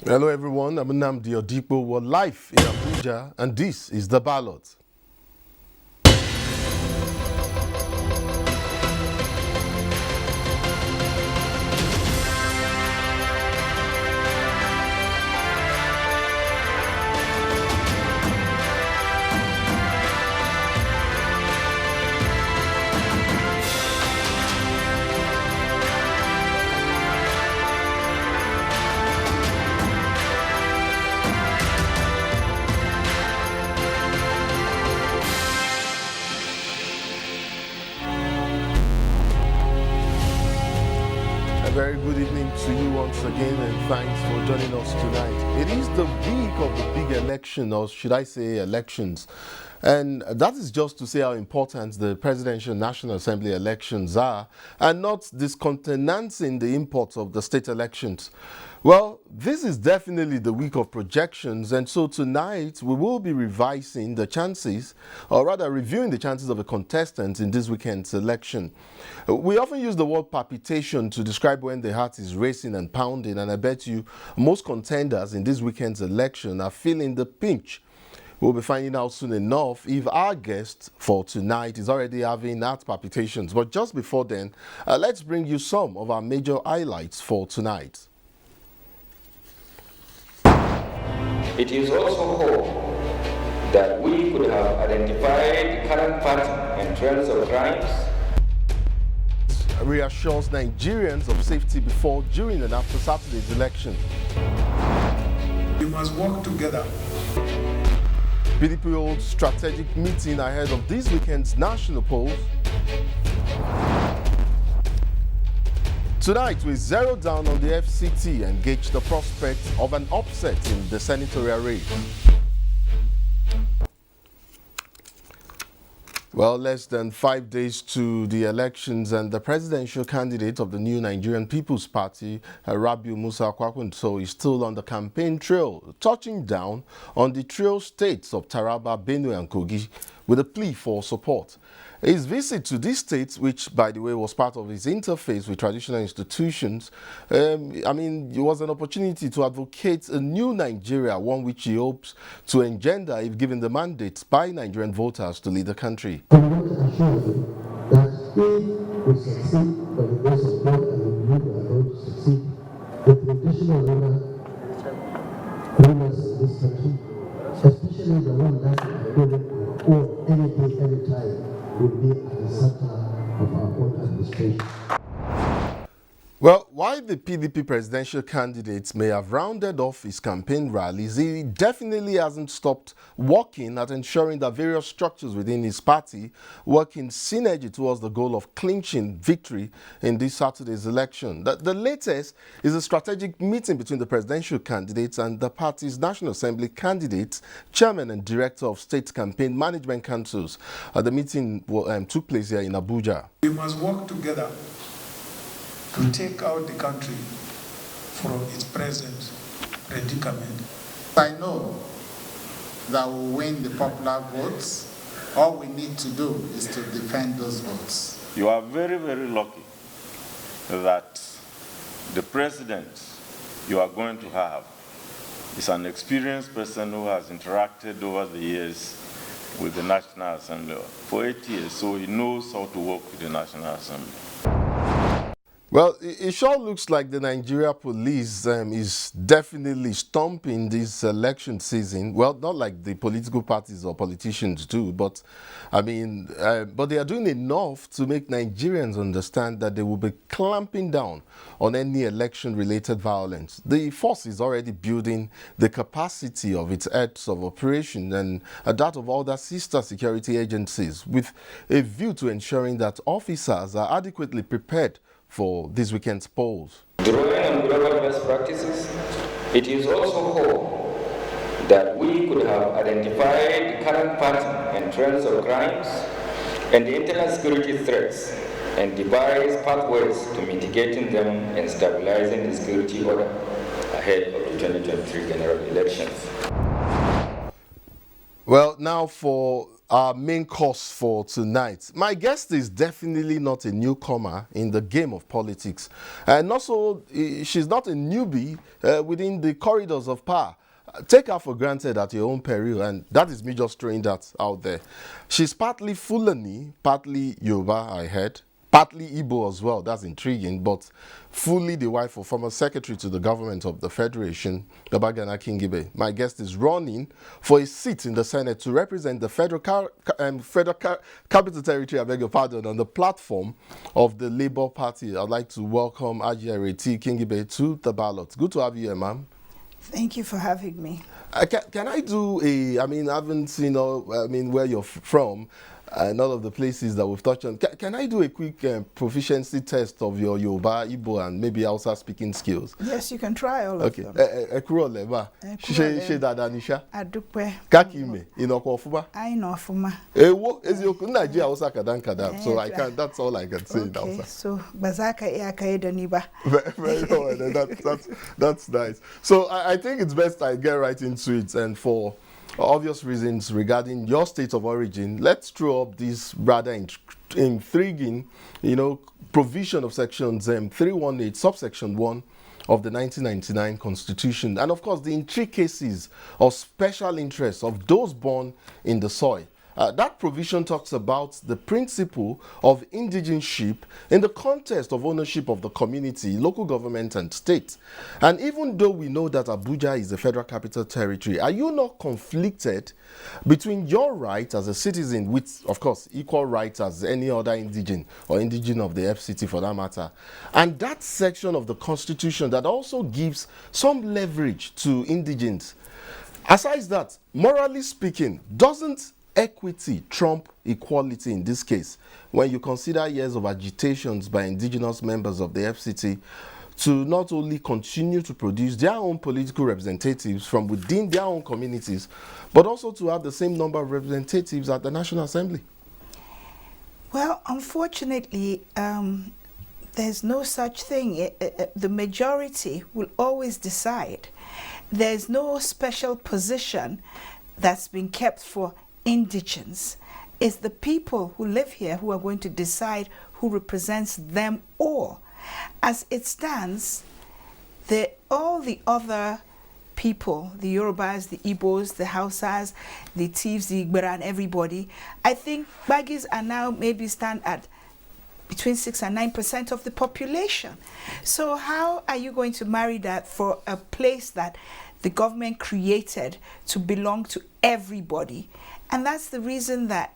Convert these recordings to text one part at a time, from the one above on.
Hello everyone, I'm Nnamdi Odipo. We're live in Abuja and this is the Ballot. Very good evening to you once again, and thanks for joining us tonight. It is the week of the big election, or should I say elections, and that is just to say how important the Presidential National Assembly elections are, and not discountenancing the import of the state elections. Well, this is definitely the week of projections, and so tonight we will be revising the chances, or rather reviewing the chances of a contestant in this weekend's election. We often use the word palpitation to describe when the heart is racing and pounding, and I bet you most contenders in this weekend's election are feeling the pinch. We'll be finding out soon enough if our guest for tonight is already having heart palpitations. But just before then, let's bring you some of our major highlights for tonight. It is also hoped that we could have identified the current pattern and trends of crimes. Reassures Nigerians of safety before, during and after Saturday's election. We must work together. PDP holds strategic meeting ahead of this weekend's national polls. Tonight, we zero down on the FCT and gauge the prospect of an upset in the senatorial race. Well, less than 5 days to the elections, and the presidential candidate of the new Nigerian People's Party, Rabiu Musa Kwakunso, is still on the campaign trail, touching down on the trio states of Taraba, Benue and Kogi with a plea for support. His visit to these states, which, by the way, was part of his interface with traditional institutions, it was an opportunity to advocate a new Nigeria, one which he hopes to engender if given the mandate by Nigerian voters to lead the country. I want to assure you that if we succeed by the grace of God, and we are going to succeed, the traditional rulers in this country, especially the one that or any day, any time, will be at the center of our own administration. Well, while the PDP presidential candidate may have rounded off his campaign rallies, he definitely hasn't stopped working at ensuring that various structures within his party work in synergy towards the goal of clinching victory in this Saturday's election. The latest is a strategic meeting between the presidential candidate and the party's National Assembly candidate, chairman and director of state campaign management councils. The meeting took place here in Abuja. We must work together to take out the country from its present predicament. I know that we'll win the popular votes. All we need to do is to defend those votes. You are very, very lucky that the president you are going to have is an experienced person who has interacted over the years with the National Assembly for 8 years, so he knows how to work with the National Assembly. Well, it sure looks like the Nigeria police is definitely stomping this election season. Well, not like the political parties or politicians do, but but they are doing enough to make Nigerians understand that they will be clamping down on any election-related violence. The force is already building the capacity of its heads of operation and that of other sister security agencies, with a view to ensuring that officers are adequately prepared for this weekend's polls. Drawing on global best practices, it is also hoped that we could have identified the current pattern and trends of crimes and the internal security threats and devise pathways to mitigating them and stabilizing the security order ahead of the 2023 general elections. Well, now for our main course for tonight. My guest is definitely not a newcomer in the game of politics. And also, she's not a newbie within the corridors of power. Take her for granted at your own peril, and that is me just throwing that out there. She's partly Fulani, partly Yoruba, I heard, partly Igbo as well. That's intriguing, but fully the wife of former secretary to the government of the Federation, Ireti Kingibe. My guest is running for a seat in the Senate to represent the Federal Capital Territory, I beg your pardon, on the platform of the Labour Party. I'd like to welcome Hajia Ireti Kingibe to the ballot. Good to have you here, ma'am. Thank you for having me. Can I do I haven't seen where you're from, and all of the places that we've touched on. Can I do a quick proficiency test of your Yoruba, Igbo, and maybe Hausa speaking skills? Yes, you can try all of them. Ekurole. She dada nisha. Adupe. Kakime. Inokofuba. I know Fuma. Ewo ezioku Nigeria Hausa kadam. So I can. That's all I can say in Hausa. Okay, so bazaka iyakaida niba. Very well. That's nice. So I think it's best I get right into it, and for obvious reasons regarding your state of origin, let's throw up this rather intriguing, provision of sections 318, subsection 1 of the 1999 Constitution, and of course the intricacies of special interests of those born in the soil. That provision talks about the principle of indigenship in the context of ownership of the community, local government, and state. And even though we know that Abuja is the Federal Capital Territory, are you not conflicted between your right as a citizen, with, of course, equal rights as any other indigene or indigene of the FCT for that matter, and that section of the Constitution that also gives some leverage to indigenes? Aside that, morally speaking, doesn't equity trump equality in this case, when you consider years of agitations by indigenous members of the FCT to not only continue to produce their own political representatives from within their own communities, but also to have the same number of representatives at the National Assembly? Well, unfortunately, there's no such thing. The majority will always decide. There's no special position that's been kept for indigents. It's the people who live here who are going to decide who represents them all. As it stands, all the other people, the Yorubas, the Igbos, the Hausas, the Tivs, the Igbera, and everybody, I think Baggies are now maybe stand at between 6 and 9% of the population. So how are you going to marry that for a place that the government created to belong to everybody? And that's the reason that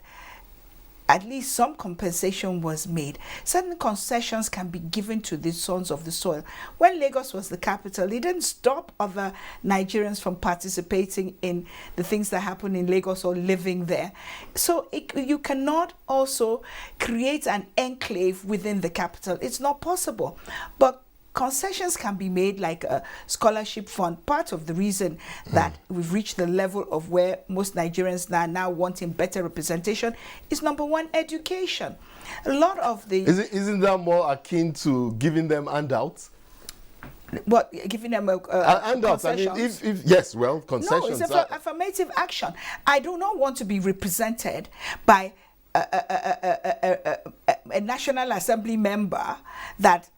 at least some compensation was made. Certain concessions can be given to the sons of the soil. When Lagos was the capital, it didn't stop other Nigerians from participating in the things that happen in Lagos or living there. So you cannot also create an enclave within the capital. It's not possible. But concessions can be made, like a scholarship fund. Part of the reason that we've reached the level of where most Nigerians are now wanting better representation is, number one, education. A lot of the... Isn't that more akin to giving them handouts? What, giving them handouts? I mean, if yes, well, concessions. No, it's affirmative action. I do not want to be represented by a National Assembly member that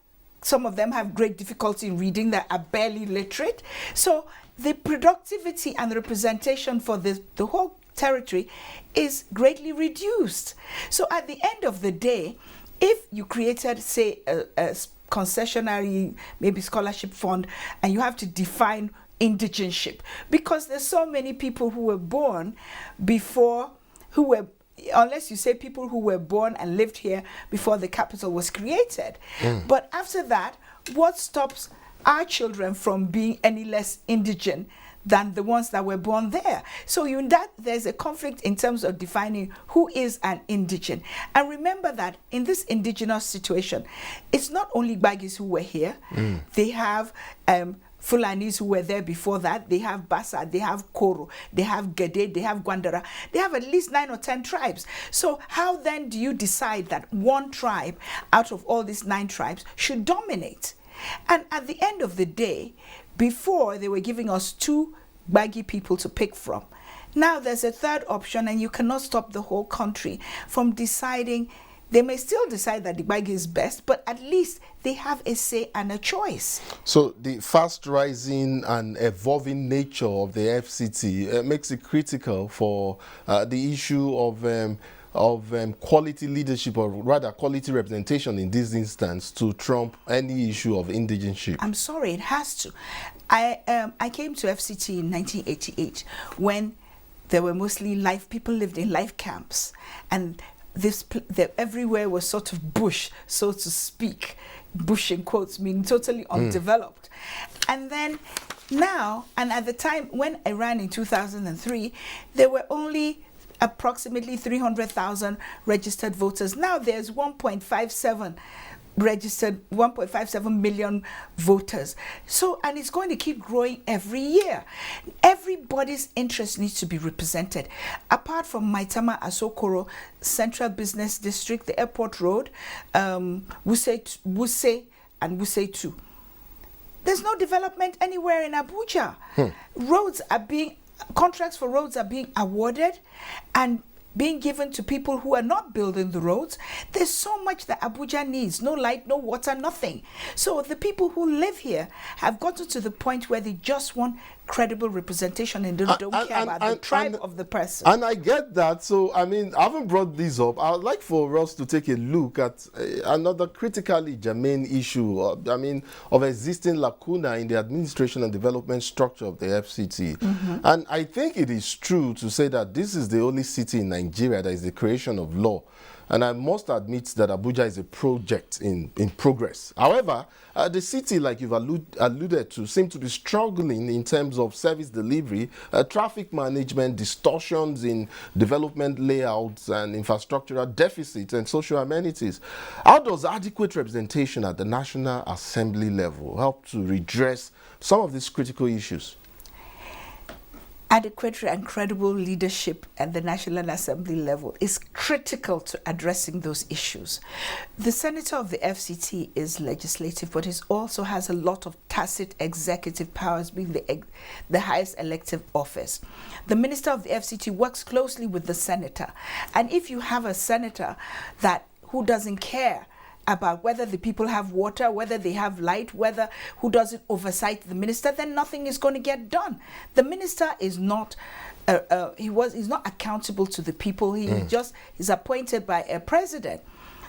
some of them have great difficulty in reading, that are barely literate. So the productivity and the representation for the whole territory is greatly reduced. So at the end of the day, if you created, say, a concessionary, maybe scholarship fund, and you have to define indigenship, because there's so many people who were born before, who were, unless you say people who were born and lived here before the capital was created. But after that, what stops our children from being any less indigent than the ones that were born there? So in that, there's a conflict in terms of defining who is an indigent. And remember that in this indigenous situation, it's not only Baggies who were here. They have Fulanis who were there before that. They have Bassa, they have Koro, they have Gede, they have Gwandara. They have at least 9 or 10 tribes. So how then do you decide that one tribe out of all these 9 tribes should dominate? And at the end of the day, before they were giving us 2 Baggy people to pick from, Now there's a third option, and you cannot stop the whole country from deciding. They may still decide that the Gbagi is best, but at least they have a say and a choice. So the fast rising and evolving nature of the FCT makes it critical for the issue of quality leadership, or rather quality representation in this instance, to trump any issue of indigenship. I'm sorry, it has to. I came to FCT in 1988 when there were mostly people lived in life camps, and everywhere was sort of bush, so to speak. Bush in quotes mean totally undeveloped. And then now, and at the time when I ran in 2003, there were only approximately 300,000 registered voters. Now there's 1.57 million voters. So, and it's going to keep growing every year. Everybody's interest needs to be represented. Apart from Maitama Asokoro Central Business District, the Airport Road, Wuse and Wuse 2. There's no development anywhere in Abuja. Contracts for roads are being awarded and being given to people who are not building the roads. There's so much that Abuja needs. No light, no water, nothing. So the people who live here have gotten to the point where they just want credible representation and don't care about the tribe of the person. And I get that. So, I mean, I haven't brought this up. I would like for us to take a look at another critically germane issue, of existing lacuna in the administration and development structure of the FCT. And I think it is true to say that this is the only city in Nigeria that is the creation of law. And I must admit that Abuja is a project in progress. However, the city, like you've alluded to, seems to be struggling in terms of service delivery, traffic management, distortions in development layouts and infrastructural deficits and social amenities. How does adequate representation at the National Assembly level help to redress some of these critical issues? Adequate and credible leadership at the National Assembly level is critical to addressing those issues. The senator of the FCT is legislative, but he also has a lot of tacit executive powers, being the highest elective office. The minister of the FCT works closely with the senator, and if you have a senator who doesn't care about whether the people have water, whether they have light, who doesn't oversight the minister, then nothing is going to get done. The minister is not he's not accountable to the people. He just is appointed by a president.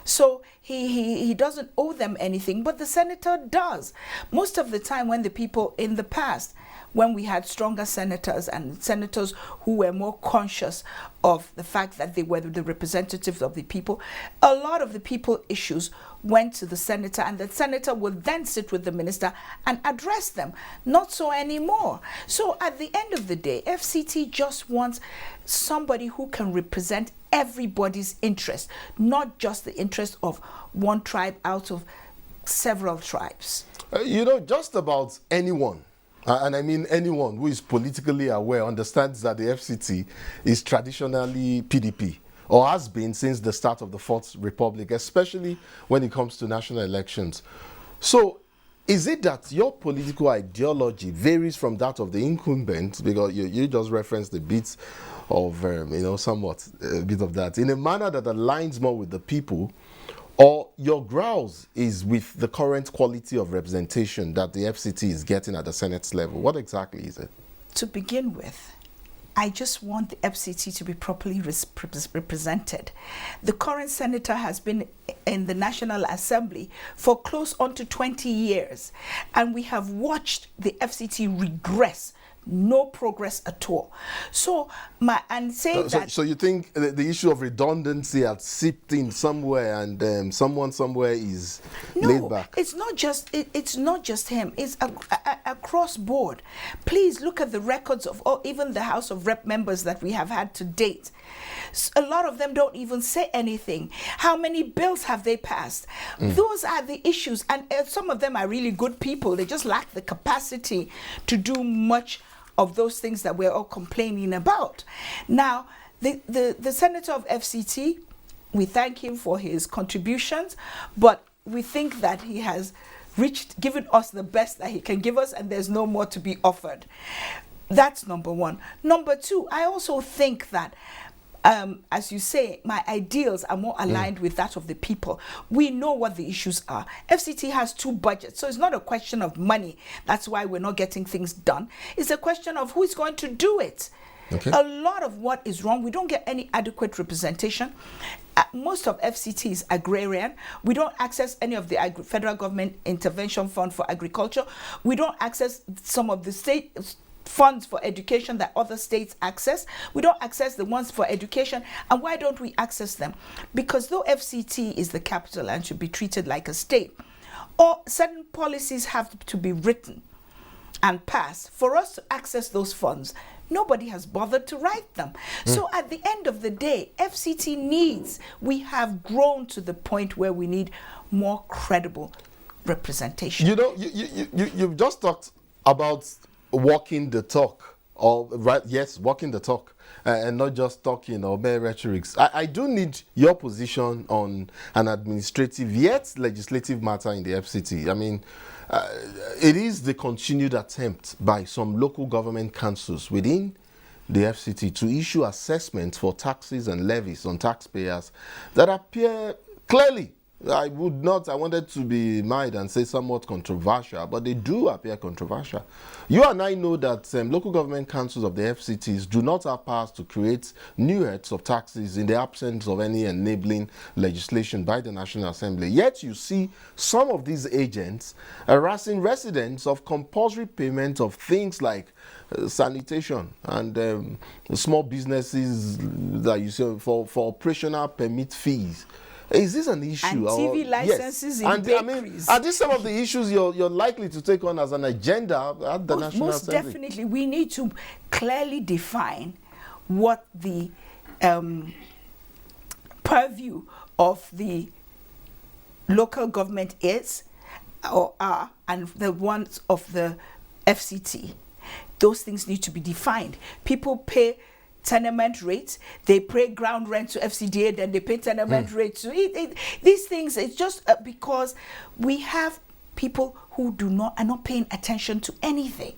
So he doesn't owe them anything, but the senator does. Most of the time when the people in the past, when we had stronger senators and senators who were more conscious of the fact that they were the representatives of the people, a lot of the people issues went to the senator, and the senator would then sit with the minister and address them. Not so anymore. So at the end of the day, FCT just wants somebody who can represent everybody's interest, not just the interest of one tribe out of several tribes. Just about anyone, and I mean anyone who is politically aware, understands that the FCT is traditionally PDP, or has been since the start of the Fourth Republic, especially when it comes to national elections. So, is it that your political ideology varies from that of the incumbent? Because you just referenced the bits of, somewhat a bit of that, in a manner that aligns more with the people, or your grouse is with the current quality of representation that the FCT is getting at the Senate's level? What exactly is it? To begin with, I just want the FCT to be properly represented. The current senator has been in the National Assembly for close on to 20 years, and we have watched the FCT regress. No progress at all. So you think the issue of redundancy has seeped in somewhere, and someone somewhere is laid back? It's not just him. It's across board. Please look at the records of even the House of Rep members that we have had to date. A lot of them don't even say anything. How many bills have they passed? Those are the issues, and some of them are really good people. They just lack the capacity to do much of those things that we're all complaining about. Now, the senator of FCT, we thank him for his contributions, but we think that he has given us the best that he can give us, and there's no more to be offered. That's number one. Number two, I also think that as you say, my ideals are more aligned with that of the people. We know what the issues are. FCT has 2 budgets, so it's not a question of money. That's why we're not getting things done. It's a question of who is going to do it. Okay. A lot of what is wrong, we don't get any adequate representation. Most of FCT is agrarian. We don't access any of the federal government intervention fund for agriculture. We don't access some of the state funds for education that other states access. We don't access the ones for education. And why don't we access them? Because though FCT is the capital and should be treated like a state, or certain policies have to be written and passed for us to access those funds. Nobody has bothered to write them. So at the end of the day, FCT needs, we have grown to the point where we need more credible representation. You know, you've just talked about walking the talk, or right? Yes, walking the talk, and not just talking or mere rhetorics. I do need your position on an administrative yet legislative matter in the FCT. I mean, it is the continued attempt by some local government councils within the FCT to issue assessments for taxes and levies on taxpayers that appear clearly, I wanted to be mild and say somewhat controversial, but they do appear controversial. You and I know that local government councils of the FCTs do not have powers to create new heads of taxes in the absence of any enabling legislation by the National Assembly. Yet you see some of these agents harassing residents of compulsory payment of things like sanitation and small businesses that you see for operational permit fees. Is this an issue? And TV licenses in bakeries. I mean, are these some of the issues you're likely to take on as an agenda at the National Assembly? Most definitely. We need to clearly define what the purview of the local government is or are, and the ones of the FCT. Those things need to be defined. People pay tenement rates, they pay ground rent to FCDA, then they pay tenement rates to these things. It's just because we have people who are not paying attention to anything.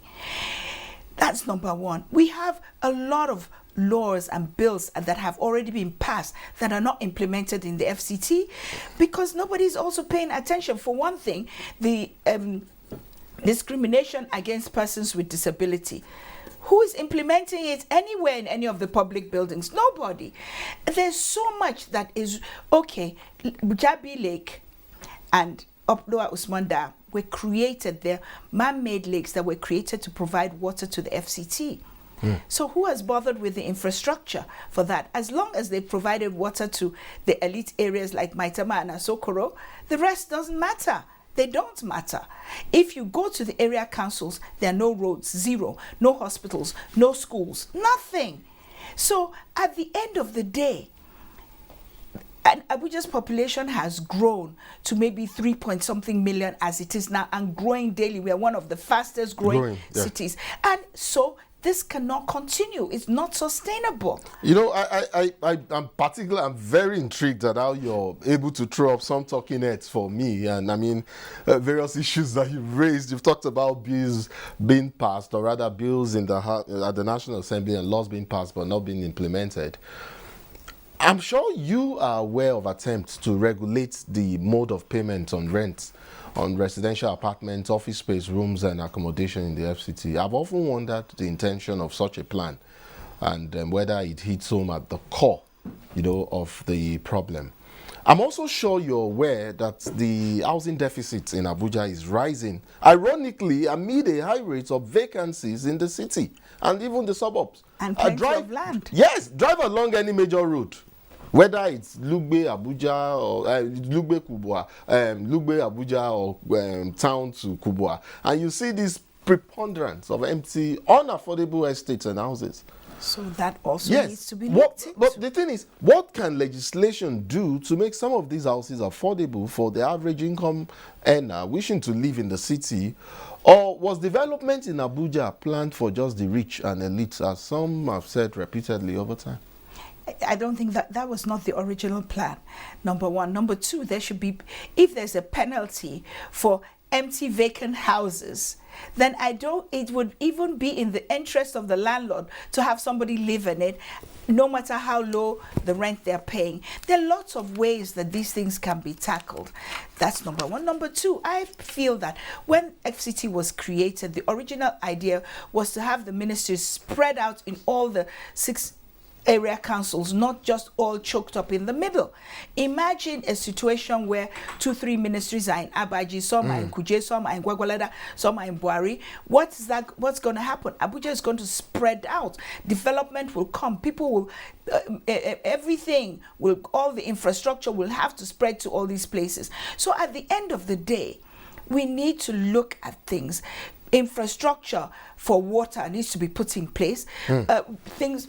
That's number one. We have a lot of laws and bills that have already been passed that are not implemented in the FCT because nobody's also paying attention. For one thing, the discrimination against persons with disability. Who is implementing it anywhere in any of the public buildings? Nobody. There's so much that is, okay, Jabi Lake and Uploa Usman Dam were created, they're man-made lakes that were created to provide water to the FCT. So who has bothered with the infrastructure for that? As long as they provided water to the elite areas like Maitama and Asokoro, the rest doesn't matter. They don't matter. If you go to the area councils, there are no roads, zero, no hospitals, no schools, nothing. So at the end of the day, and Abuja's population has grown to maybe 3-point-something million as it is now and growing daily. We are one of the fastest growing cities. And so this cannot continue. It's not sustainable. You know, I'm very intrigued at how you're able to throw up some talking heads for me. And I mean, various issues that you've raised. You've talked about bills being passed, or rather bills at the National Assembly and laws being passed but not being implemented. I'm sure you are aware of attempts to regulate the mode of payment on rent on residential apartments, office space, rooms, and accommodation in the FCT. I've often wondered the intention of such a plan and whether it hits home at the core, of the problem. I'm also sure you're aware that the housing deficit in Abuja is rising, ironically, amid a high rate of vacancies in the city and even the suburbs. And plenty of land. Yes, drive along any major road, whether it's Lugbe, Abuja, or Lugbe, Kubwa, Lugbe, Abuja, or town to Kubwa, and you see this preponderance of empty, unaffordable estates and houses. So that also needs to be looked into. But the thing is, what can legislation do to make some of these houses affordable for the average income earner wishing to live in the city? Or was development in Abuja planned for just the rich and elites, as some have said repeatedly over time? I don't think that was not the original plan, number one. Number two, there should be, if there's a penalty for empty vacant houses, then it would even be in the interest of the landlord to have somebody live in it, no matter how low the rent they're paying. There are lots of ways that these things can be tackled. That's number one. Number two, I feel that when FCT was created, the original idea was to have the ministries spread out in all the 6 area councils, not just all choked up in the middle. Imagine a situation where 2-3 ministries are in Abaji, some are in Kuje, some are in Gwagwalada, some are in Buari. What's going to happen? Abuja is going to spread out. Development will come. People will, everything will, all the infrastructure will have to spread to all these places. So at the end of the day, we need to look at things. Infrastructure for water needs to be put in place,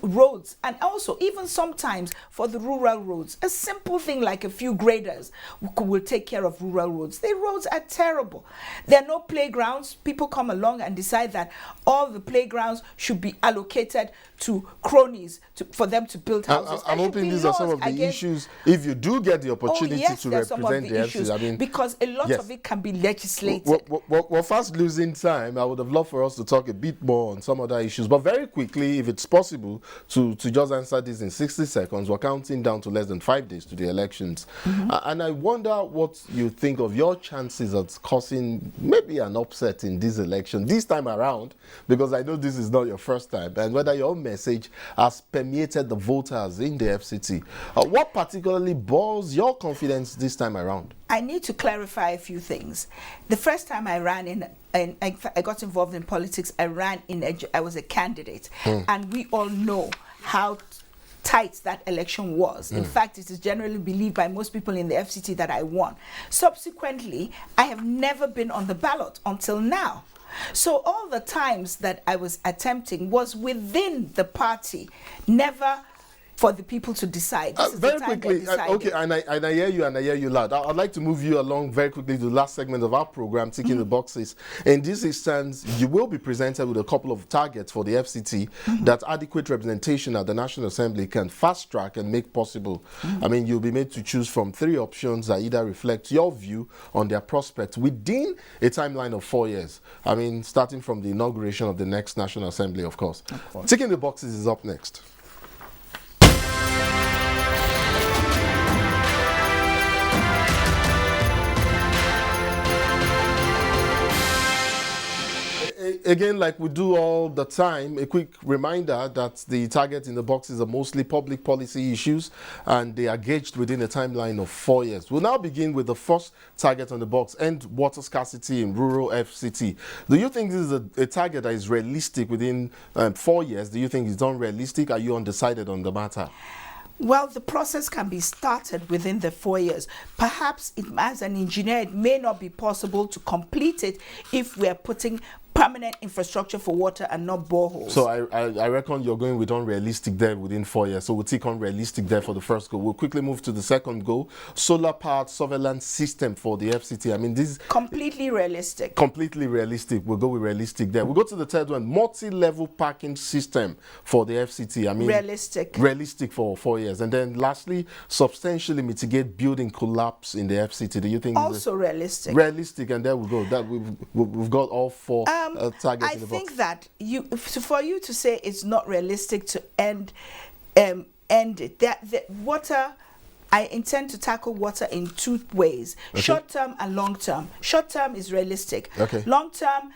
roads, and also even sometimes for the rural roads, a simple thing like a few graders will take care of rural roads. The roads are terrible. There are no playgrounds. People come along and decide that all the playgrounds should be allocated to cronies for them to build houses. I'm hoping these are some of the issues, if you do get the opportunity to represent the issues, FCT. I mean, because a lot of it can be legislated. We're fast losing time. I would have loved for us to talk a bit more on some other issues, but very quickly, if it's possible, to just answer this in 60 seconds. We're counting down to less than 5 days to the elections. And I wonder what you think of your chances of causing maybe an upset in this election this time around, because I know this is not your first time, and whether your message has permeated the voters in the FCT. What particularly bores your confidence this time around? I need to clarify a few things. The first time I ran I got involved in politics, I was a candidate, and we all know how tight that election was. In fact, it is generally believed by most people in the FCT that I won. Subsequently, I have never been on the ballot until now. So all the times that I was attempting was within the party, never for the people to decide. This is very the time quickly, okay, and I hear you, and I hear you loud. I'd like to move you along very quickly to the last segment of our program, ticking the boxes. In this instance, you will be presented with a couple of targets for the FCT that adequate representation at the National Assembly can fast track and make possible. I mean, you'll be made to choose from 3 options that either reflect your view on their prospects within a timeline of 4 years. I mean, starting from the inauguration of the next National Assembly, of course. Ticking the boxes is up next. Again, like we do all the time, a quick reminder that the targets in the boxes are mostly public policy issues, and they are gauged within a timeline of 4 years. We'll now begin with the first target on the box: end water scarcity in rural FCT. Do you think this is a target that is realistic within 4 years? Do you think it's unrealistic? Are you undecided on the matter? Well, the process can be started within the 4 years. Perhaps, as an engineer, it may not be possible to complete it if we are putting permanent infrastructure for water and not boreholes. So I reckon you're going with unrealistic there within 4 years. So we'll take unrealistic there for the first goal. We'll quickly move to the second goal: solar-powered surveillance system for the FCT. I mean, this is completely realistic. Completely realistic. We'll go with realistic there. We'll go to the third one: multi-level parking system for the FCT. I mean, realistic. Realistic for 4 years. And then lastly, substantially mitigate building collapse in the FCT. Do you think also realistic? Realistic, and there we go. That we've got all 4 targets in the box. I think that for you to say it's not realistic to end it. The water, I intend to tackle water in 2 ways: short-term and long-term. Short-term is realistic. Long-term,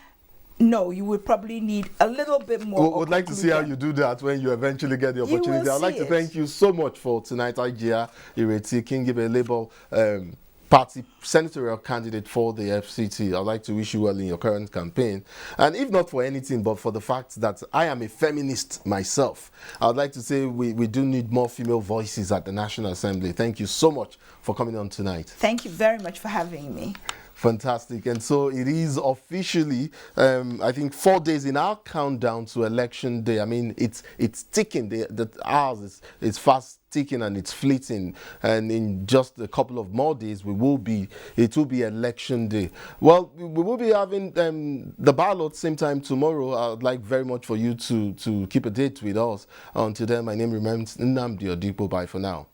no, you would probably need a little bit more. We would like to see how you do that when you eventually get the opportunity. I'd like to thank you so much for tonight, Hajia Ireti Kingibe, Labour Party Senatorial Candidate for the FCT. I'd like to wish you well in your current campaign. And if not for anything, but for the fact that I am a feminist myself, I'd like to say we do need more female voices at the National Assembly. Thank you so much for coming on tonight. Thank you very much for having me. Fantastic. And so it is officially, I think, 4 days in our countdown to election day. I mean, it's ticking. The hours is fast ticking and it's fleeting. And in just a couple of more days, it will be election day. Well, we will be having the ballot same time tomorrow. I'd like very much for you to keep a date with us. Until then, my name remains Nnamdi Odipo. Bye for now.